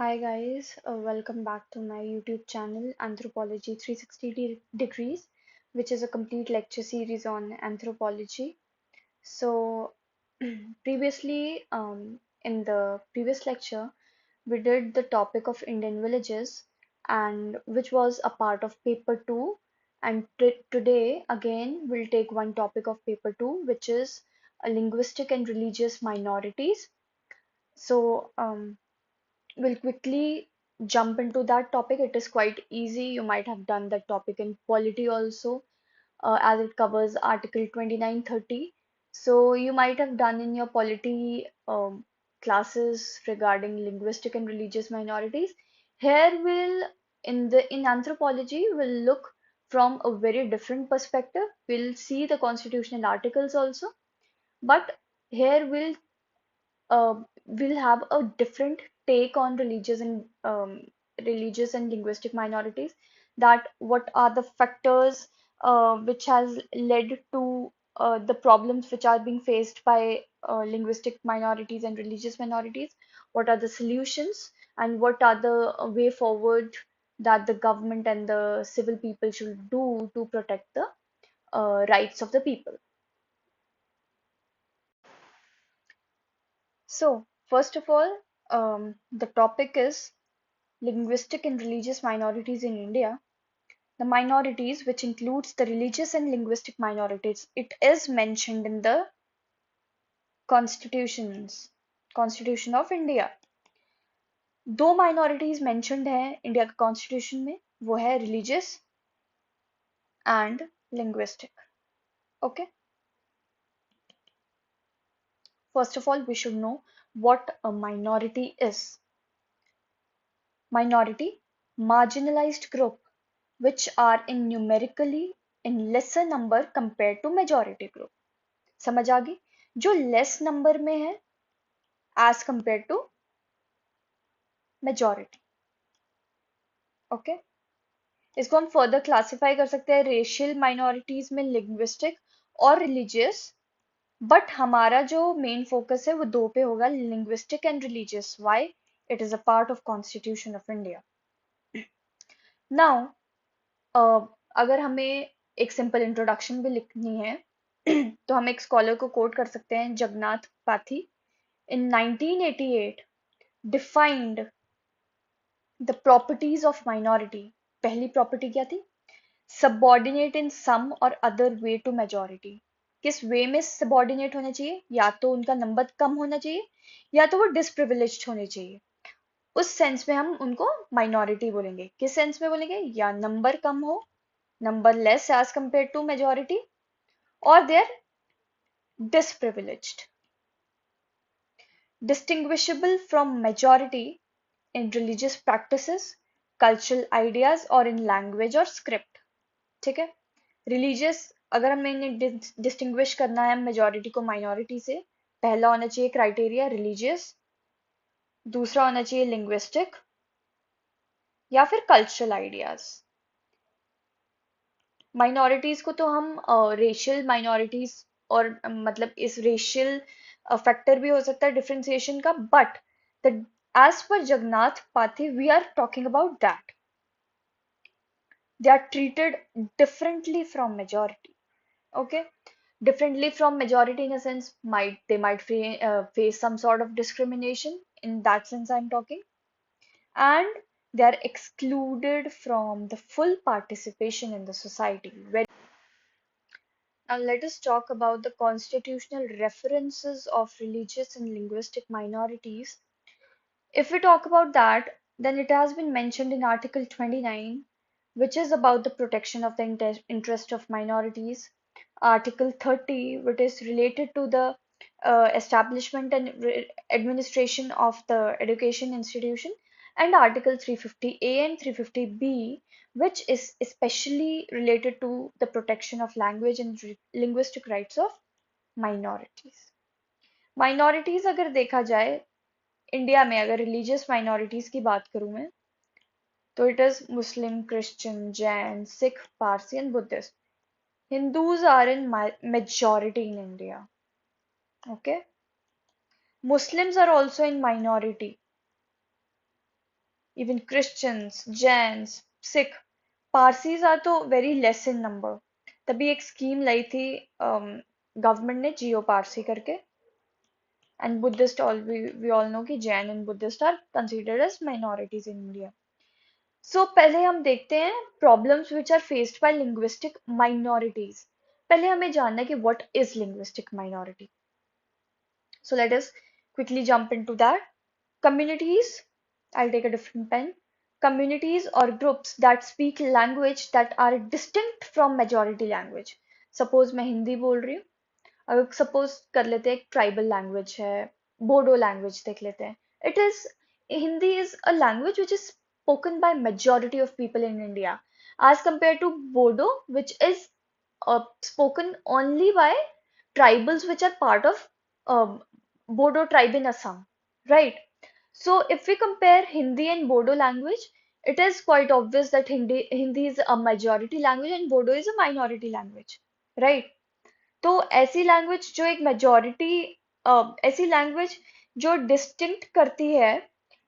Hi guys, welcome back to my YouTube channel Anthropology 360 Degrees, which is a complete lecture series on anthropology. So, previously, in the previous lecture, we did the topic of Indian villages, and which was a part of paper 2. And today, again, we'll take one topic of paper 2, which is linguistic and religious minorities. So, we'll quickly jump into that topic. It is quite easy. You might have done that topic in polity also, as it covers Article 2930. So you might have done in your polity classes regarding linguistic and religious minorities. Here we'll in anthropology we'll look from a very different perspective. We'll see the constitutional articles also, but here we'll have a different take on religious and linguistic minorities. That what are the factors which has led to the problems which are being faced by linguistic minorities and religious minorities? What are the solutions and what are the way forward that the government and the civil people should do to protect the rights of the people? So, first of all, the topic is linguistic and religious minorities in India. The minorities, which includes the religious and linguistic minorities, it is mentioned in the Constitution of India. दो minorities mentioned हैं India के constitution में, वो है religious and linguistic. Okay. First of all, we should know what a minority is. Minority, marginalized group, which are in numerically in lesser number compared to majority group. समझ आ गई? जो less number में है as compare to majority. Okay, इसको हम further classify कर सकते हैं रेशियल माइनॉरिटीज में, लिंग्विस्टिक और रिलीजियस. बट हमारा जो मेन फोकस है वो दो पे होगा, linguistic and religious. Why? It is a part of constitution of India. Now अगर हमें एक सिंपल इंट्रोडक्शन भी लिखनी है तो हम एक स्कॉलर को कोट कर सकते हैं, Jagannath Pathy. In 1988 defined the properties of minority. पहली प्रॉपर्टी क्या थी? Subordinate in some or other way to majority. किस वे में सबॉर्डिनेट होना चाहिए? या तो उनका नंबर कम होना चाहिए या तो वो डिसप्रिविलेज्ड होने चाहिए. उस सेंस में हम उनको माइनॉरिटी बोलेंगे. किस सेंस में बोलेंगे? या नंबर कम हो, number less as compare to majority, और they are disprivileged. Distinguishable from majority in religious practices, cultural ideas और in language और script. ठीक है. रिलीजियस, अगर हमें इन्हें डिस्टिंग्विश करना है मेजॉरिटी को माइनॉरिटी से, पहला होना चाहिए क्राइटेरिया रिलीजियस, दूसरा होना चाहिए लिंग्विस्टिक, या फिर कल्चरल आइडियाज. माइनॉरिटीज को तो हम रेशियल माइनॉरिटीज और मतलब इस रेशियल फैक्टर भी हो सकता है डिफरेंशिएशन का, but as per Jagannath Pathi, we are talking about that. They are treated differently from majority. Okay, differently from majority in a sense, they might face some sort of discrimination. In that sense, I'm talking, and they are excluded from the full participation in the society. Now let us talk about the constitutional references of religious and linguistic minorities. If we talk about that, then it has been mentioned in Article 29, which is about the protection of the interest of minorities. Article 30, which is related to the establishment and administration of the education institution, and Article 350A and 350B, which is especially related to the protection of language and linguistic rights of minorities. Minorities अगर देखा जाए India में, अगर religious minorities की बात करूं मैं, तो it is Muslim, Christian, Jain, Sikh, Parsi and Buddhist. Hindus are in majority in India. Okay. Muslims are also in minority. even Christians, Jains, Sikh, Parsis are तो very less in number. तभी एक स्कीम लाई थी government ने जियो पारसी करके, and Buddhist all we all know कि Jain and Buddhist are considered as minorities in India. So पहले हम देखते हैं problems which are faced by linguistic minorities. पहले हमें जानना है कि what is linguistic minority. So let us quickly jump into that. Communities, I'll take a different pen. Communities or groups that speak language that are distinct from majority language. Suppose मैं हिंदी बोल रही हूँ, अगर सपोज कर लेते हैं एक tribal language है, बोडो लैंग्वेज देख लेते हैं. It is Hindi is a language which is spoken by majority of people in India as compare to Bodo which is spoken only by tribals which are part of Bodo tribe in Assam, right? So if we compare Hindi and Bodo language, it is quite obvious that Hindi is a majority language and Bodo is a minority language, right? तो ऐसी language जो एक majority ऐसी language जो distinct करती है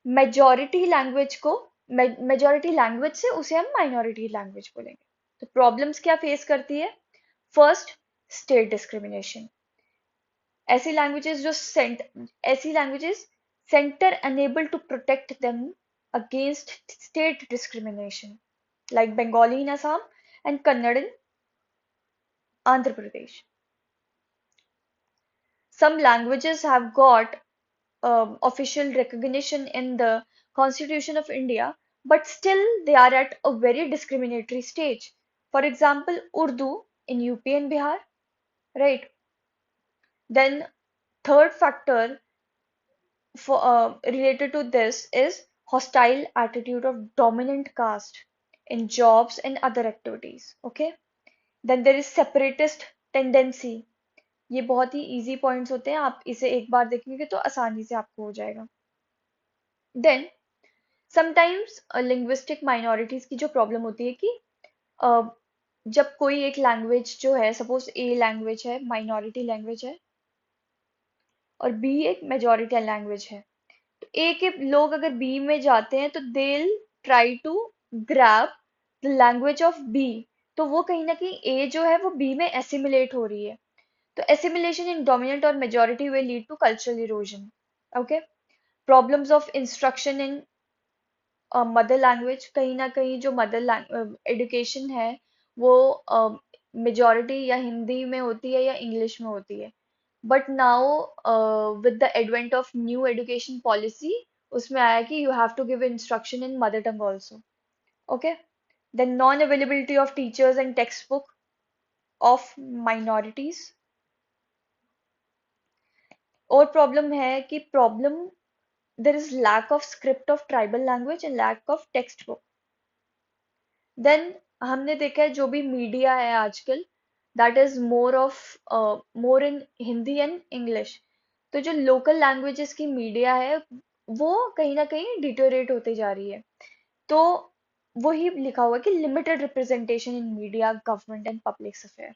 majority language को majority language से, उसे हम माइनॉरिटी लैंग्वेज बोलेंगे. तो प्रॉब्लम्स क्या फेस करती है? First, state discrimination. ऐसी लैंग्वेजेस जो ऐसी languages centre enable to protect them against state discrimination, like Bengali in Assam and Kannada in Andhra Pradesh. Some languages have got official recognition in the Constitution of India, but still they are at a very discriminatory stage. For example, Urdu in UP and Bihar, right? Then third factor for related to this is hostile attitude of dominant caste in jobs and other activities. Okay. Then there is separatist tendency. ये बहुत ही easy points होते हैं, आप इसे एक बार देखेंगे तो आसानी से आपको हो जाएगा. देन समटाइम्स लिंग्विस्टिक माइनॉरिटीज की जो प्रॉब्लम होती है कि जब कोई एक लैंग्वेज जो है, सपोज ए लैंग्वेज है, माइनॉरिटी लैंग्वेज है, और बी एक मेजॉरिटी लैंग्वेज है, तो ए के लोग अगर बी में जाते हैं तो they'll try to grab the language of B. तो वो कहीं ना कहीं ए जो है वो बी में एसिमिलेट हो रही है. तो assimilation in dominant or majority will lead to cultural erosion. Okay. Problems of instruction in mother language. कहीं ना कहीं जो मदर एजुकेशन है वो मेजॉरिटी या हिंदी में होती है या इंग्लिश में होती है. But now with the advent of new education policy उसमें आया कि you have to give instruction in mother tongue also. Okay. Then non availability of teachers and text book of minorities. और प्रॉब्लम है कि problem there is lack of script of tribal language and lack of textbook. Then हमने देखा है जो भी media है आजकल, that is more in Hindi and English. तो जो लोकल लैंग्वेजेस की मीडिया है वो कहीं ना कहीं डिटोरेट होते जा रही है. तो वही लिखा हुआ है कि limited representation in media, government and public affair.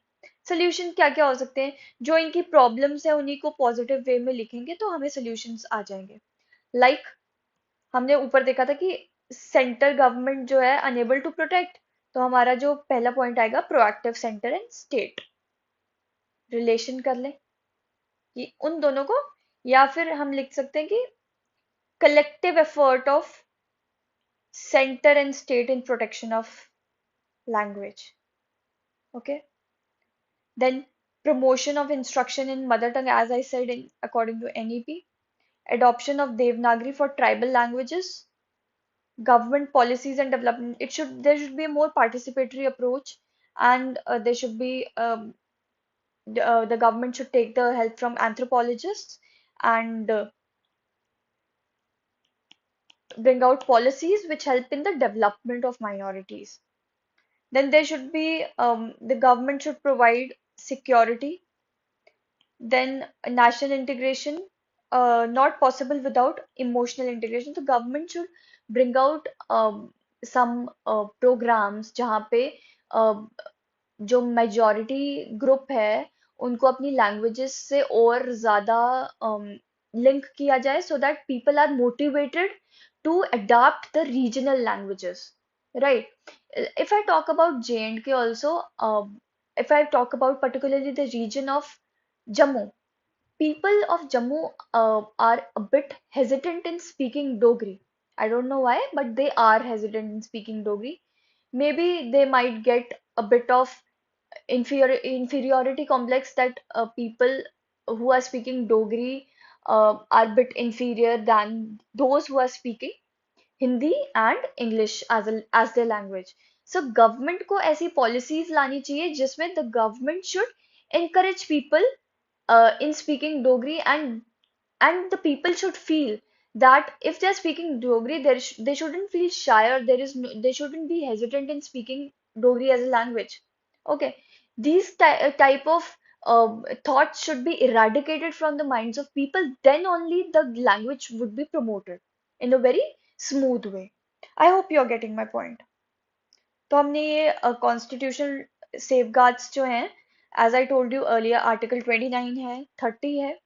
Solution क्या क्या हो सकते हैं? जो इनकी प्रॉब्लम्स है उन्हीं को पॉजिटिव वे में लिखेंगे तो हमें सोल्यूशंस आ जाएंगे. लाइक हमने ऊपर देखा था कि सेंटर गवर्नमेंट जो है अनेबल टू प्रोटेक्ट, तो हमारा जो पहला पॉइंट आएगा proactive centre and state. Relation कर लें कि उन दोनों को, या फिर हम लिख सकते हैं कि collective effort of centre and state in protection of language. Okay. Then promotion of instruction in mother tongue, as I said, in according to NEP. Adoption of Devanagari for tribal languages. Government policies and development. There should be a more participatory approach, and there should be the government should take the help from anthropologists and bring out policies which help in the development of minorities. Then there should be the government should provide security. Then national integration, not possible without emotional integration. The government should bring out some programs जहाँ पे जो majority group है उनको अपनी languages से और ज़्यादा link किया जाए so that people are motivated to adapt the regional languages, right? If I talk about J&K also, if I talk about particularly the region of Jammu, people of Jammu are a bit hesitant in speaking Dogri. I don't know why, but they are hesitant in speaking Dogri. Maybe they might get a bit of inferiority complex that people who are speaking Dogri are a bit inferior than those who are speaking Hindi and English as their language. So government को ऐसी policies लानी चाहिए जिसमें the government should encourage people in speaking Dogri, and the people should feel that if they're speaking Dogri, they shouldn't feel shy, or they shouldn't be hesitant in speaking Dogri as a language. Okay, these type of thoughts should be eradicated from the minds of people. Then only the language would be promoted in a very smooth way. I hope you're getting my point. तो हमने ये constitutional safeguards जो हैं, as I told you earlier, article 29 है, 30 है,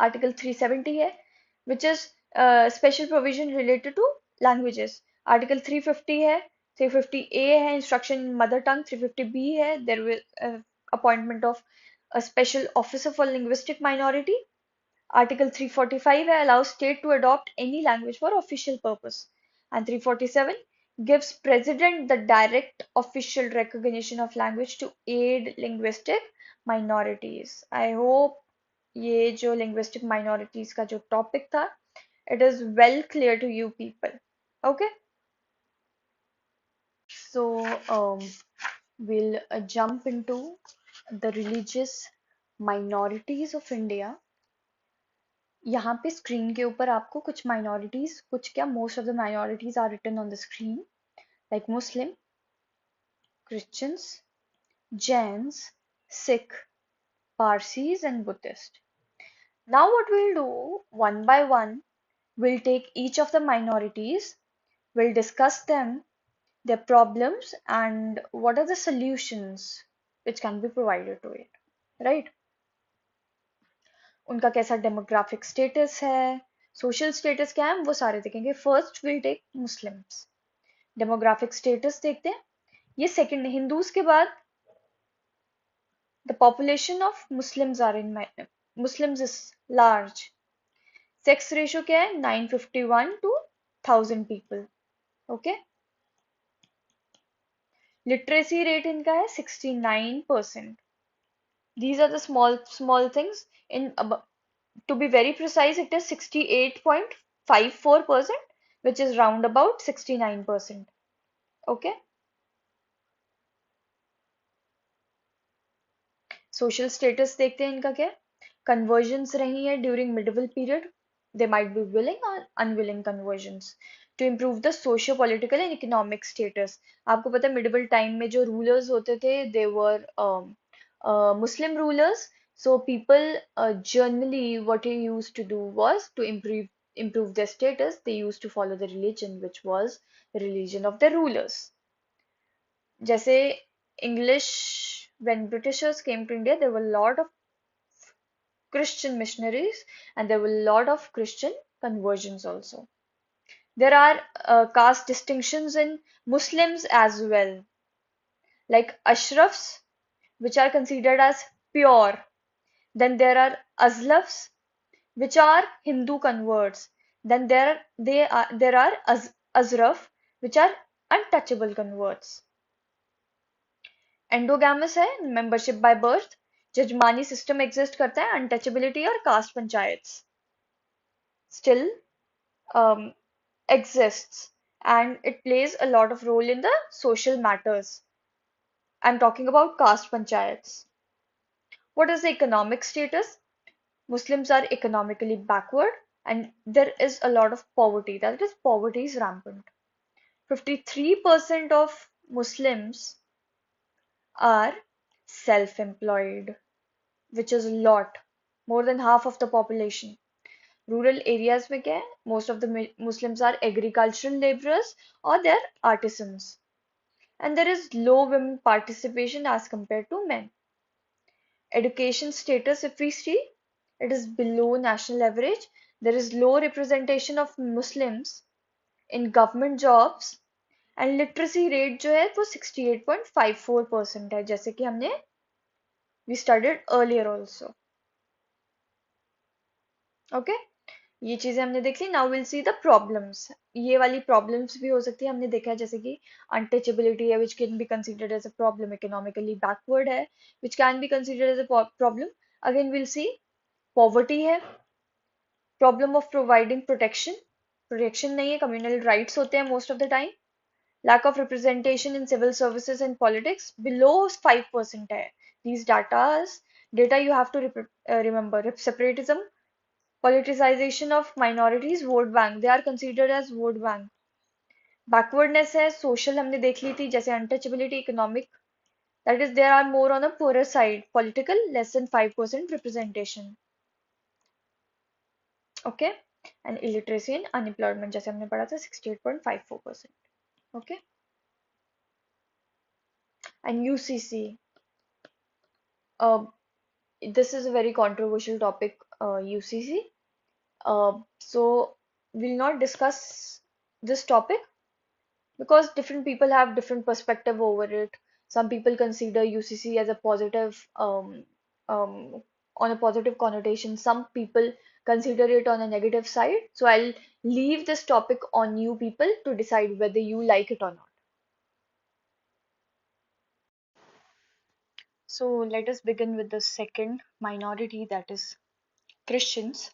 article 370 है, which is special provision related to languages. Article 350 है, 350A है इंस्ट्रक्शन मदर टंग, 350B है there will appointment of a special officer for linguistic minority. Article 345 allows state to adopt any language for official purpose, and 347 gives president the direct official recognition of language to aid linguistic minorities. I hope ये जो linguistic minorities का जो topic था, it is well clear to you people. Okay, so we'll jump into the religious minorities of India. यहाँ पे screen के ऊपर आपको कुछ माइनॉरिटीज, कुछ क्या, most of the minorities are written on the screen, like Muslim, Christians, Jains, Sikh, Parsis and Buddhist. Now what we'll do, one by one, we'll take each of the minorities, we'll discuss them, their problems, and what are the solutions which can be provided to it, right? उनका कैसा demographic status है, social status क्या है, वो सारे देखेंगे. First will take Muslims. Demographic status देखते हैं. ये सेकंड, हिंदूज के बाद the population of Muslims are in Muslims is large. Sex ratio क्या है, 951 to 1000 पीपल. ओके, लिटरेसी रेट इनका है 69%. These are the small things. In to be very precise, it is 68.54%, which is round about 69%. Okay. Social status देखते हैं इनका क्या है. Conversions रही है during medieval period. They might be willing or unwilling conversions to improve the socio-political and economic status. आपको पता है medieval time में जो rulers होते थे, they were Muslim rulers. So people generally what they used to do was to improve their status. They used to follow the religion, which was the religion of the rulers. जैसे English, when Britishers came to India, there were a lot of Christian missionaries and there were a lot of Christian conversions also. There are caste distinctions in Muslims as well, like Ashrafs, which are considered as pure. Then there are Azlafs, which are Hindu converts. Then there are Azraf, which are untouchable converts. Endogamous है, membership by birth. Jajmani system exist करता है, untouchability और caste panchayat still exists, and it plays a lot of role in the social matters. I'm talking about caste panchayats. What is the economic status? Muslims are economically backward and there is a lot of poverty. That is, poverty is rampant. 53% of Muslims are self-employed, which is a lot, more than half of the population. Rural areas में क्या है? Most of the Muslims are agricultural laborers or they're artisans. And there is low women participation as compared to men. Education status, if we see, It is below national average. There is low representation of Muslims in government jobs and literacy rate जो है वो 68.54% है जैसे कि हमने we studied earlier also okay ये चीजें हमने देख ली now will see the problems ये वाली प्रॉब्लम्स भी हो सकती है हमने देखा है जैसे कि अनटचेबिलिटी है which can be considered as a problem economically backward है which can be considered as a problem again will see poverty है problem of providing protection protection नहीं है कम्युनल राइट्स होते हैं most of the time lack of representation in civil services and politics below 5% hai. These data you have to remember. Separatism, politicization of minorities, vote bank. They are considered as vote bank. Backwardness है, social हमने देख ली थी जैसे untouchability, economic. That is, there are more on a poorer side. Political, less than 5% representation. Okay? And illiteracy and unemployment जैसे हमने पढ़ा था 68.54%. Okay? And UCC. Uh, this is a very controversial topic, UCC. So we'll not discuss this topic because different people have different perspective over it. Some people consider UCC as a positive, um, on a positive connotation. Some people consider it on a negative side. So I'll leave this topic on you people to decide whether you like it or not. So let us begin with the second minority, that is Christians.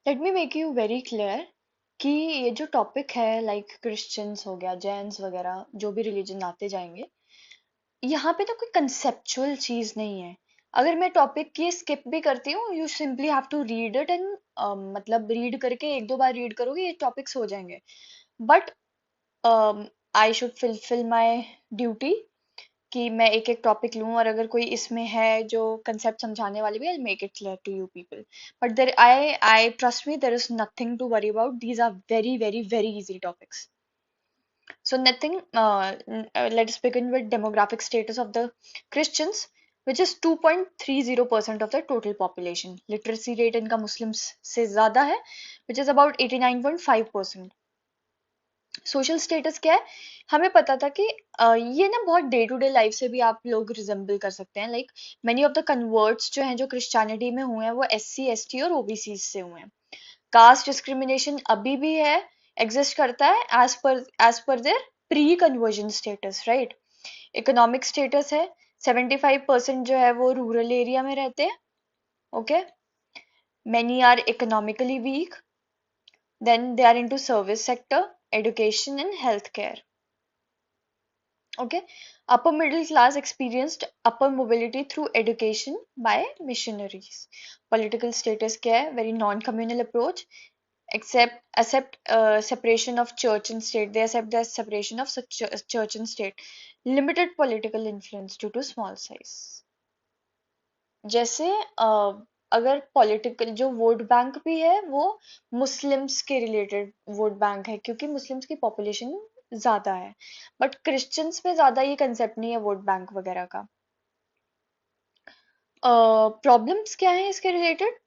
Let me make you very clear कि ये जो topic है like Christians हो गया जैन्स वगैरह जो भी religion आते जाएंगे यहाँ पे तो कोई कंसेप्चुअल चीज नहीं है अगर मैं टॉपिक की स्किप भी करती हूँ you simply have to read it and मतलब रीड करके एक दो बार रीड करोगे ये टॉपिक्स हो जाएंगे but I should fulfil my duty कि मैं एक एक टॉपिक लूं और अगर कोई इसमें है जो कंसेप्ट समझाने वाले भी I make it clear to you people but there I trust me there is nothing to worry about these are very very very easy topics so nothing let's begin with demographic status of the Christians which is 2.30% of the total population literacy rate इनका Muslims से ज्यादा है which is about 89.5%. Social status क्या है हमें पता था कि ये ना बहुत डे टू डे लाइफ से भी आप लोग रिजेंबल कर सकते हैं like many of the converts जो हैं जो क्रिश्चियनिटी में हुए हैं वो SC ST और OBC से हुए हैं कास्ट डिस्क्रिमिनेशन अभी भी है एग्जिस्ट करता है एज पर there pre conversion status right economic status है 75% जो है वो रूरल एरिया में रहते हैं okay many are economically weak then they are into service sector education and healthcare okay upper middle class experienced upper mobility through education by missionaries political status kya hai very non-communal approach accept separation of church and state they accept the separation of church and state limited political influence due to small size जैसे अगर political जो vote bank भी है वो Muslims के related vote bank है क्योंकि Muslims की पॉपुलेशन ज्यादा है बट क्रिश्चियंस में ज्यादा ये कंसेप्ट नहीं है वोट बैंक वगैरह का प्रॉब्लम्स क्या है इसके related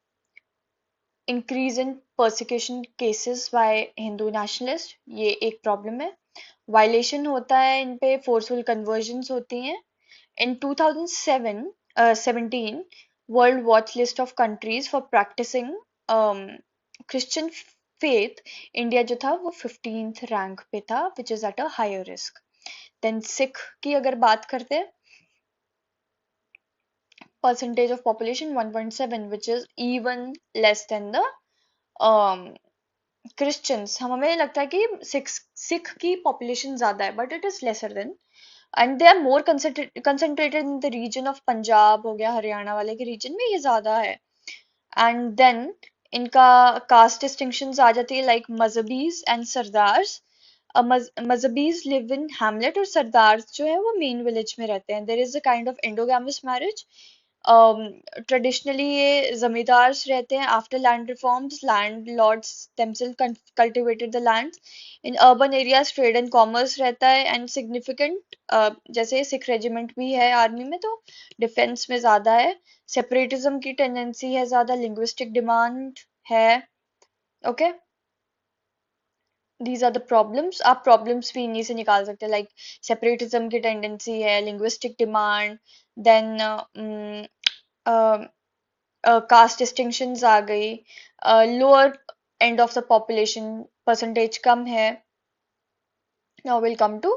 increase in persecution cases bye Hindu nationalist ये एक प्रॉब्लम है वायलेशन होता है इन पे फोर्सफुल कन्वर्जन्स होती हैं In 2017 World Watch List of Countries for Practicing Christian Faith, India जो था वो 15th रैंक पे था which is at a higher risk. Then Sikh की अगर बात करते हैं percentage of population 1.7 which is even less than the Christians. हमें लगता है कि सिख की population ज़्यादा है but it is lesser than and they are more concentrated in the region of Punjab हो गया हरियाणा वाले के रीजन में ये ज्यादा है एंड देन इनका कास्ट डिस्टिंक्शंस आ जाती है like Mazhabis and Sardars Mazhabis live in hamlet और सरदार्स जो है वो मेन विलेज में रहते हैं there is a kind of endogamous marriage traditionally ये जमींदार रहते हैं. After land reforms land lords themselves cultivated the lands. In urban areas trade and commerce रहता है एंड सिग्निफिकेंट, जैसे सिख रेजिमेंट भी है आर्मी में तो डिफेंस में ज्यादा है. सेपरेटिज्म की टेंडेंसी है ज्यादा. लिंग्विस्टिक डिमांड है. Okay, these are the problems. आप प्रॉब्लम्स भी इन्हीं से निकाल सकते हैं, लाइक सेपरेटिज्म की टेंडेंसी है, linguistic demand, then caste distinctions आ गई, lower end of the population percentage कम है. Now we'll come to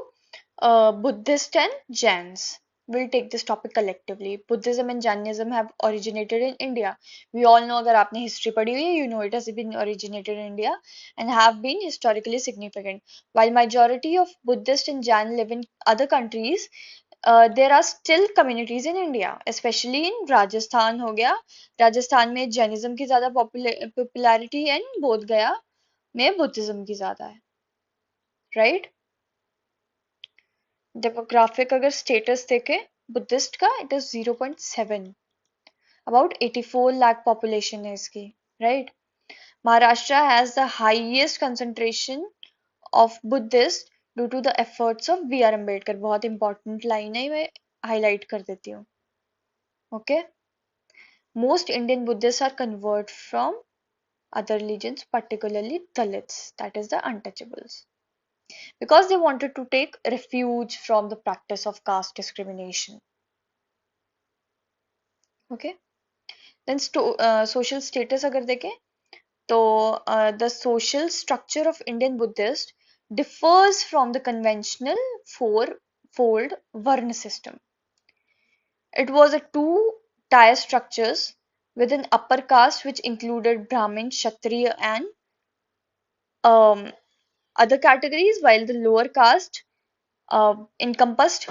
Buddhist and Jains. We'll take this topic collectively. Buddhism and Jainism have originated in India. We all know, अगर आपने history पढ़ी हुई है, you know it has been originated in India and have been historically significant. While majority of Buddhist and Jain live in other countries, there are still communities in India, especially in Rajasthan हो गया. राजस्थान में Jainism की ज़्यादा popularity and बोध गया में Buddhism की ज़्यादा है, right? डेमोग्राफिक अगर स्टेटस देखें बुद्धिस्ट का, it is 0.7. About 84 lakh population है इसकी, right. Maharashtra has the highest concentration of Buddhist due to the efforts of B R Ambedkar. बहुत इंपॉर्टेंट लाइन है, मैं हाईलाइट कर देती हूँ. Okay, most Indian Buddhist are convert from other religions, particularly Dalits, that is the untouchables, because they wanted to take refuge from the practice of caste discrimination. Okay, then social status अगर देखें तो the social structure of Indian Buddhist differs from the conventional four-fold Varna system. It was a two-tier structures with an upper caste which included Brahmin, Kshatriya and um, other categories, while the lower caste encompassed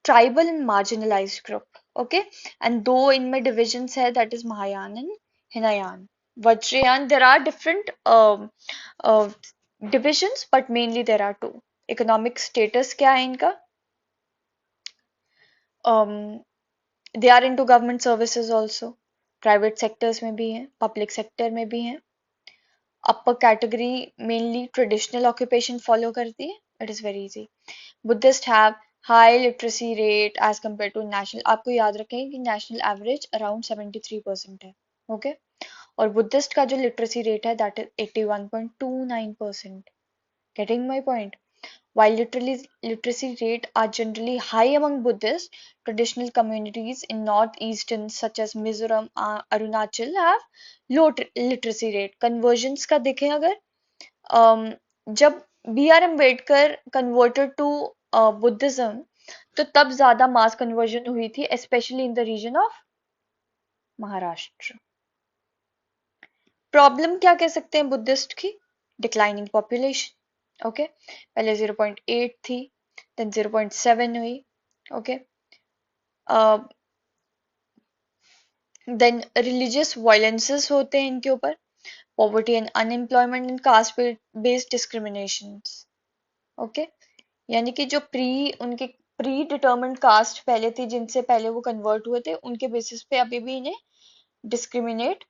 tribal and marginalized group. Okay, and though इनमें divisions है, that is Mahayana and Hinayan, Vajrayana, there are different uh, divisions, but mainly there are two. Economic status क्या है इनका? They are into government services also. Private sectors में भी हैं, public sector में भी हैं. Upper category mainly traditional occupation follow करती है. It is very easy. Buddhists have high literacy rate as compared to national. आपको याद रखें कि national average around 73% है. Okay, और बुद्धिस्ट का जो लिटरेसी रेट है that is 81.29%. Getting my point? While literacy rate are generally high among Buddhist, traditional communities in northeastern such as Mizoram, Arunachal have low literacy rate. Conversions का देखें अगर, जब B R Ambedkar converted to Buddhism तो तब ज्यादा mass conversion हुई थी, specially in the region of Maharashtra. Problem क्या कह सकते हैं बुद्धिस्ट की? Declining population. ओके, पहले 0.8 थी, देन 0.7 हुई. ओके, देन रिलीजियस वायलेंसेस होते हैं इनके ऊपर. Poverty and unemployment and caste based discriminations. Okay, यानी कि जो उनके प्री डिटर्मिन्ड कास्ट पहले थी, जिनसे पहले वो कन्वर्ट हुए थे, उनके बेसिस पे अभी भी इन्हें डिस्क्रिमिनेट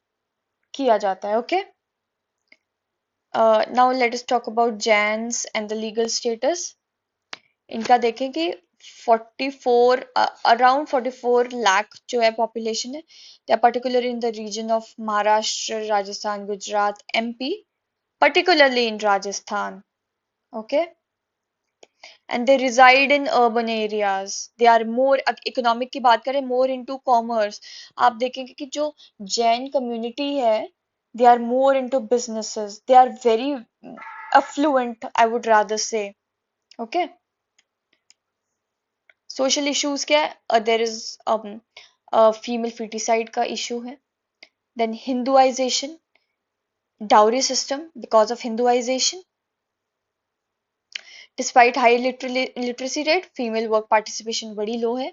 किया जाता है. Okay, now let us talk about Jains and the legal status. इनका देखें कि 44 around 44 लाख जो है पॉपुलेशन है. they are particularly in the region of Maharashtra, Rajasthan, Gujarat, MP, particularly in Rajasthan. Okay, and they reside in urban areas. They are more, economic की बात करें, more into commerce. आप देखेंगे कि जो जैन community है, they are more into businesses. They are very affluent, I would rather say. Okay, social issues क्या है? There is female feticide का issue है. Then Hinduization, dowry system because of Hinduization. Despite high literacy rate, female work participation बड़ी low है.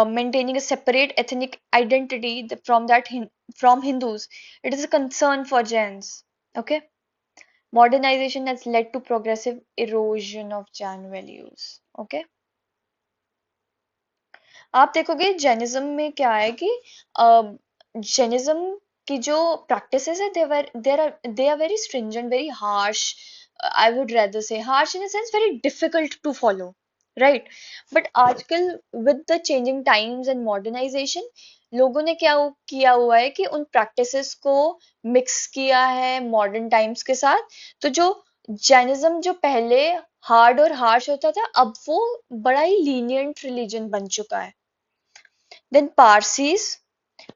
Maintaining a separate ethnic identity from Hindus, it is a concern for Jains. Okay, modernization has led to progressive erosion of Jain values. Okay, आप देखोगे Jainism में क्या है कि Jainism की जो प्रैक्टिसेस है they are very stringent, very harsh, I would rather say harsh in a sense very difficult to follow, right. But आजकल with the changing times and modernization लोगों ने क्या किया हुआ है कि उन प्रैक्टिसेस को मिक्स किया है मॉडर्न टाइम्स के साथ। तो जो जैनिज्म जो पहले हार्ड और हार्श होता था, अब वो बड़ा ही लीनियंट रिलीजन बन चुका है। Then Parsis,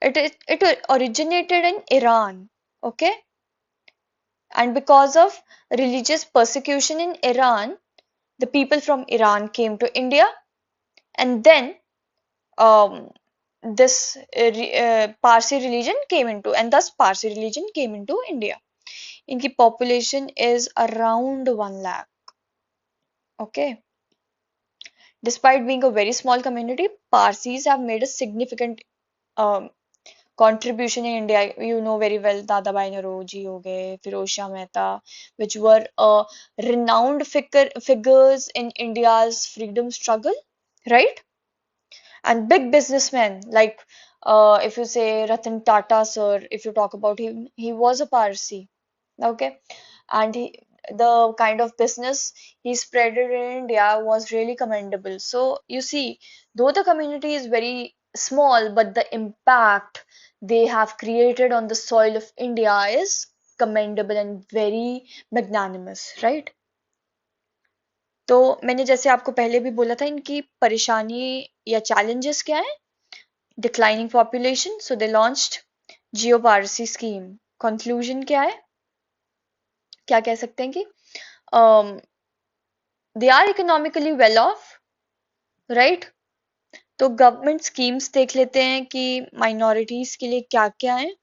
it originated in Iran, okay? And because of religious persecution in Iran, the people from Iran came to India, and then um, this Parsi religion came into, and thus Parsi religion came into India. Inki population is around 1 lakh, okay? Despite being a very small community, Parsis have made a significant um, contribution in India. You know very well, Dadabhai Naoroji ho gaye, Firoz Shah Mehta, which were renowned figures in India's freedom struggle, right? And big businessmen like if you say Ratan Tata sir, if you talk about him, he was a Parsi, okay? And the kind of business he spread in India was really commendable. So you see, though the community is very small, but the impact they have created on the soil of India is commendable and very magnanimous, right? तो मैंने जैसे आपको पहले भी बोला था, इनकी परेशानी या चैलेंजेस क्या है? Declining population, so they launched Jiyo Parsi scheme. Conclusion क्या है? क्या कह सकते हैं कि they are economically well off, right. तो गवर्नमेंट स्कीम्स देख लेते हैं कि माइनॉरिटीज के लिए क्या क्या है।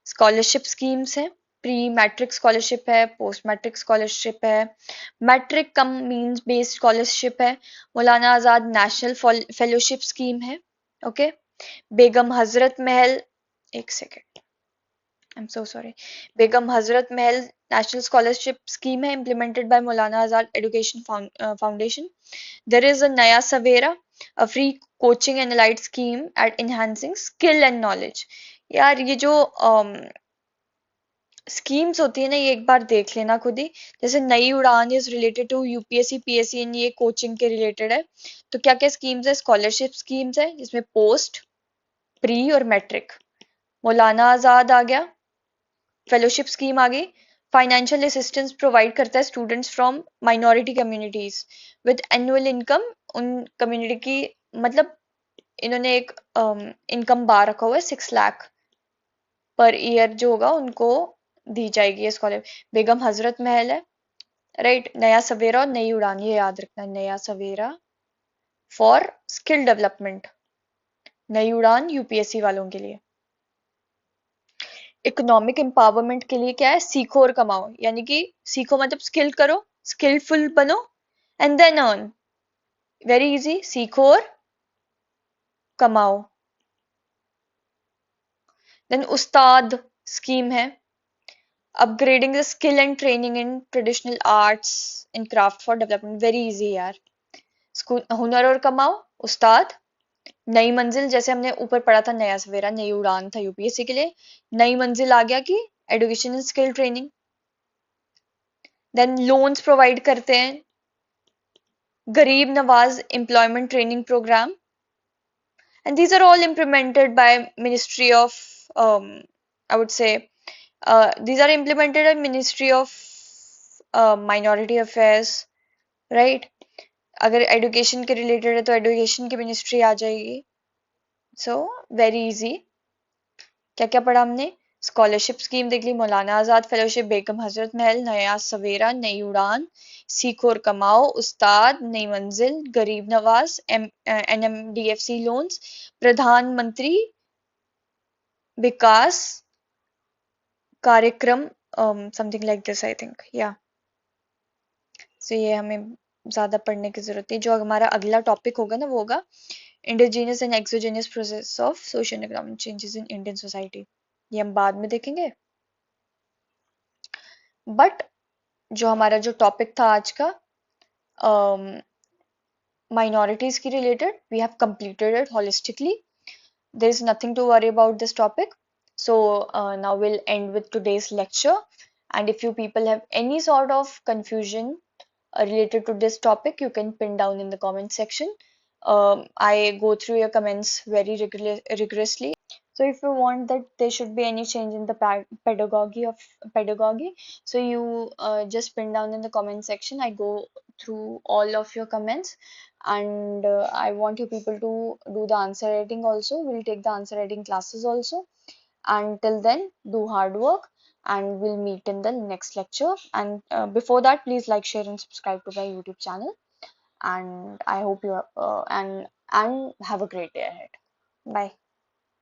स्कॉलरशिप स्कीम्स है, प्री मैट्रिक स्कॉलरशिप है, पोस्ट मैट्रिक स्कॉलरशिप है, मैट्रिक कम मींस बेस्ड स्कॉलरशिप है, Maulana Azad national fellowship scheme है, ओके। बेगम हजरत महल, एक second, I'm so sorry. Begum Hazrat Mahal National Scholarship Scheme है, implemented by Maulana Azad Education Foundation. There is a Naya Savera, a free coaching and allied scheme at enhancing skill and knowledge. यार ये जो schemes होती है ना, ये एक बार देख लेना खुद ही। जैसे Nai Udaan is related to UPSC PSC and ये कोचिंग के रिलेटेड है। तो क्या क्या स्कीम्स है? स्कॉलरशिप स्कीम्स है जिसमें पोस्ट, प्री और मैट्रिक। मौलाना आजाद आ गया, फेलोशिप स्कीम आ गई, फाइनेंशियल असिस्टेंस प्रोवाइड करता है students from minority communities with annual income. उन कम्युनिटी की मतलब इन्होंने एक इनकम बार रखा हुआ है, 6 लाख पर ईयर जो होगा उनको दी जाएगी ये स्कॉलरशिप। बेगम हजरत महल है, राइट। नया सवेरा और नई उड़ान, ये याद रखना है, नया सवेरा फॉर स्किल डेवलपमेंट, नई उड़ान यूपीएससी वालों के लिए। इकोनॉमिक एम्पावरमेंट के लिए क्या है? सीखो और कमाओ, यानी कि सीखो मतलब स्किल करो, स्किलफुल बनो, and then earn. Very easy, सीखो और कमाओ। देन उस्ताद स्कीम है, upgrading the skill and training in traditional arts and craft for development. Very easy यार, स्कूल हुनर और कमाओ, उस्ताद। नई मंजिल, जैसे हमने ऊपर पढ़ा था, नया सवेरा नई उड़ान था यूपीएससी के लिए, नई मंजिल आ गया कि education and skill training. Then loans provide करते हैं, Garib Nawaz employment training programme, and these are all implemented by Ministry of I would say these are implemented at Ministry of Minority Affairs, right? अगर एजुकेशन के related है तो education की ministry आ जाएगी। So very easy. क्या क्या पढ़ा हमने? स्कॉलरशिप स्कीम देख ली, मौलाना आजाद फेलोशिप, बेगम हजरत महल, नया सवेरा, नई उड़ान, सीखो और कमाओ, उस्ताद, नई मंजिल, गरीब नवाज, एनएमडीएफसी लोन्स, प्रधानमंत्री विकास कार्यक्रम, something like this I think, या। सो ये हमें ज्यादा पढ़ने की जरूरत है। जो हमारा अगला टॉपिक होगा ना, वो होगा indigenous and exogenous process of social economic changes in Indian society. ये हम बाद में देखेंगे। बट जो हमारा जो टॉपिक था आज का, minorities ki related, we have completed it holistically. There is nothing to worry about this topic. So now we'll end with today's lecture. And if you people have any sort of confusion related to this topic, you can pin down in the comment section. I go through your comments very rigorously. So if you want that there should be any change in the pedagogy, so you just pin down in the comment section. I go through all of your comments, and I want you people to do the answer writing also. We'll take the answer writing classes also. Until then, do hard work, and we'll meet in the next lecture. And before that, please like, share, and subscribe to my YouTube channel. And I hope you and have a great day ahead. Bye.